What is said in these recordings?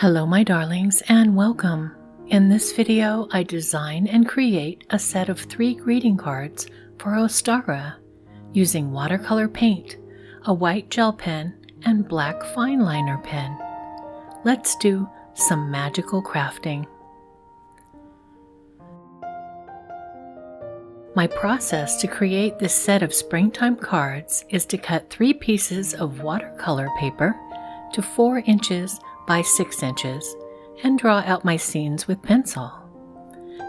Hello my darlings and welcome. In this video I design and create a set of 3 greeting cards for Ostara using watercolor paint, a white gel pen, and black fineliner pen. Let's do some magical crafting. My process to create this set of springtime cards is to cut 3 pieces of watercolor paper to 4 inches by 6 inches and draw out my scenes with pencil.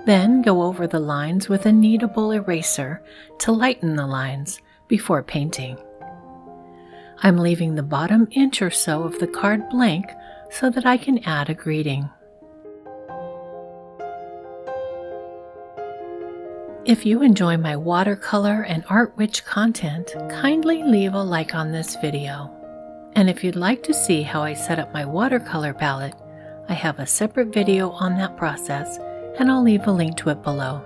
Then go over the lines with a kneadable eraser to lighten the lines before painting. I'm leaving the bottom inch or so of the card blank so that I can add a greeting. If you enjoy my watercolor and art-rich content, kindly leave a like on this video. And if you'd like to see how I set up my watercolor palette, I have a separate video on that process, and I'll leave a link to it below.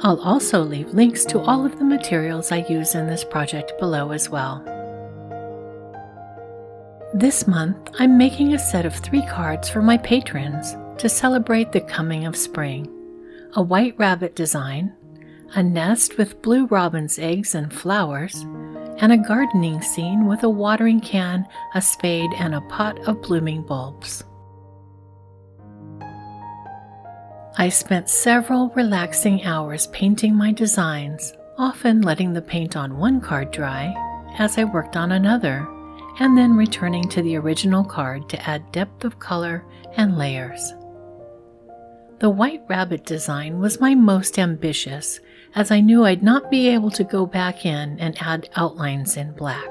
I'll also leave links to all of the materials I use in this project below as well. This month, I'm making a set of 3 cards for my patrons to celebrate the coming of spring. A white rabbit design, a nest with blue robin's eggs and flowers, and a gardening scene with a watering can, a spade, and a pot of blooming bulbs. I spent several relaxing hours painting my designs, often letting the paint on one card dry as I worked on another, and then returning to the original card to add depth of color and layers. The white rabbit design was my most ambitious, as I knew I'd not be able to go back in and add outlines in black.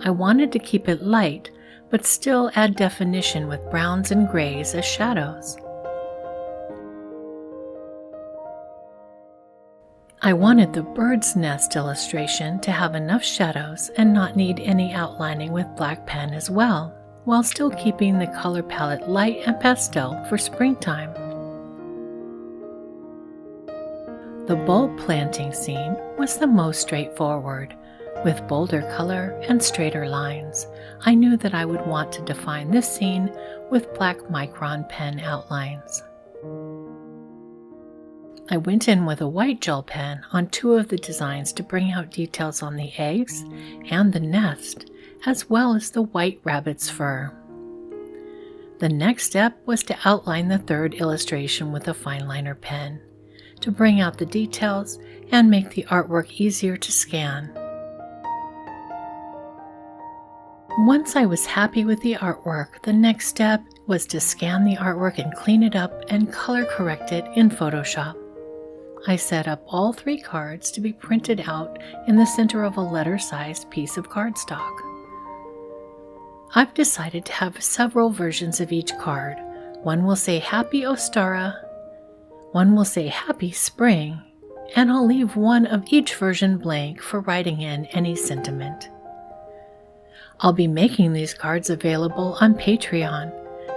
I wanted to keep it light, but still add definition with browns and grays as shadows. I wanted the bird's nest illustration to have enough shadows and not need any outlining with black pen as well, while still keeping the color palette light and pastel for springtime. The bulb planting scene was the most straightforward, with bolder color and straighter lines. I knew that I would want to define this scene with black micron pen outlines. I went in with a white gel pen on 2 of the designs to bring out details on the eggs and the nest, as well as the white rabbit's fur. The next step was to outline the 3rd illustration with a fineliner pen, to bring out the details and make the artwork easier to scan. Once I was happy with the artwork, the next step was to scan the artwork and clean it up and color correct it in Photoshop. I set up all 3 cards to be printed out in the center of a letter-sized piece of cardstock. I've decided to have several versions of each card. One will say Happy Ostara, one will say Happy Spring, and I'll leave one of each version blank for writing in any sentiment. I'll be making these cards available on Patreon.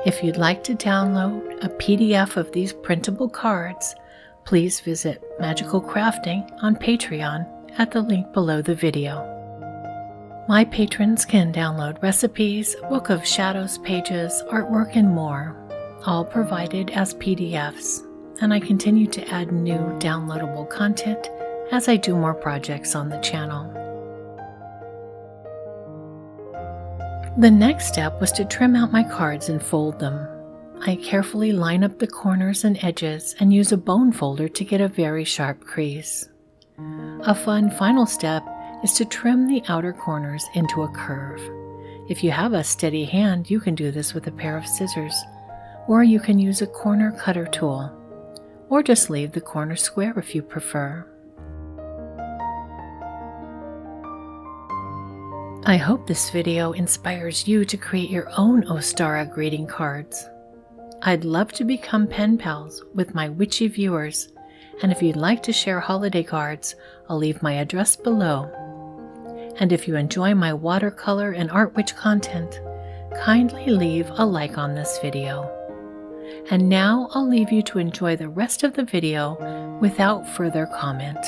If you'd like to download a PDF of these printable cards, please visit Magical Crafting on Patreon at the link below the video. My patrons can download recipes, Book of Shadows pages, artwork, and more, all provided as PDFs. And I continue to add new downloadable content as I do more projects on the channel. The next step was to trim out my cards and fold them. I carefully line up the corners and edges and use a bone folder to get a very sharp crease. A fun final step is to trim the outer corners into a curve. If you have a steady hand, you can do this with a pair of scissors, or you can use a corner cutter tool, or just leave the corner square if you prefer. I hope this video inspires you to create your own Ostara greeting cards. I'd love to become pen pals with my witchy viewers, and if you'd like to share holiday cards, I'll leave my address below. And if you enjoy my watercolor and art-rich content, kindly leave a like on this video. And now I'll leave you to enjoy the rest of the video without further comment.